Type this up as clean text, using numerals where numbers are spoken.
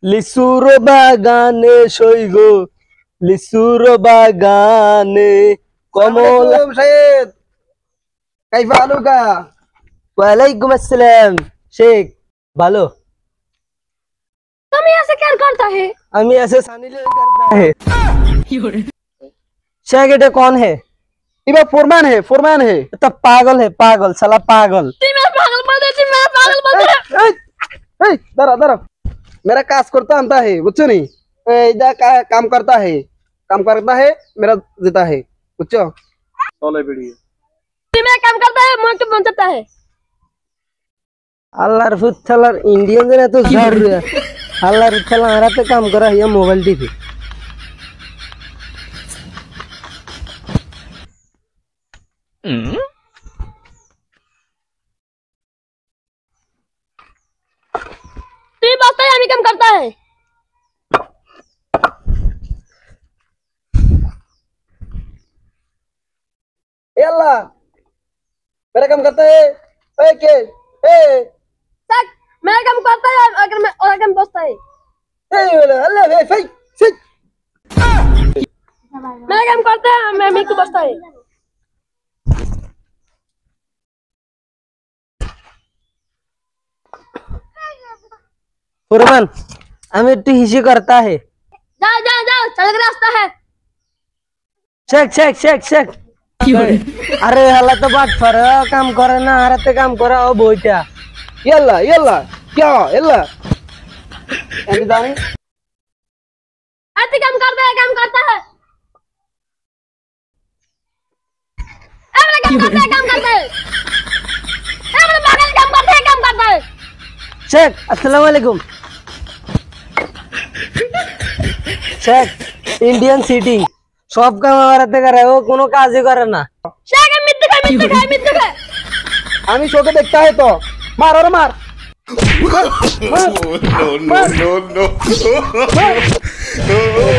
লিচুর বাগানে সইগো লিচুর বাগানে কমল সাহেব কাইফা আলুকা ওয়ালাইকুম আসসালাম শেখ ভালো तुम यहाँ से क्या करता है? আমি ऐसे सानी ले करता है शेख এটা कौन है इबा फॉरमैन है तो पागल है पागल साला पागल तुम पागल मत है, मैं पागल मत है। ए दरा मेरा काज करता आता है बुझছো नी इधर काम करता है मेरा देता है बुझছো चले बेड़िए तुम काम करता है मुझे बन सकता है। আল্লাহর ফুতলার ইন্ডিয়ানদের এত ঝড় আল্লাহর ফুতলা হারাতে কাম করা হইয়া মোবাইল টিভি तुम बोलता है हमें काम करता है। ए अल्लाह मेरा काम करता है ए के ए सक मैं काम करता है अगर मैं और काम बोलता है अल्लाह ए फै मैं काम करता है मैं मिक बोलता है। फुरमान हमें तो हिसी करता है जाओ जाओ जाओ चल के रास्ता है। शेख अरे हला तो बात फर काम करे ना हारते काम करा ओ बोइटा यल्ला क्या यल्ला ऐसे जाने ऐसे काम करता है ऐसे काम करता है ऐसे पागल काम करता है। शेख अस्सलाम वालेकुम शेख इंडियन सिटी সব কাম হারাতে করে ও কোনো কাজই করে না शेख मित्तू खाए আমি চোখে দেখতে হয় তো মার আর মার no.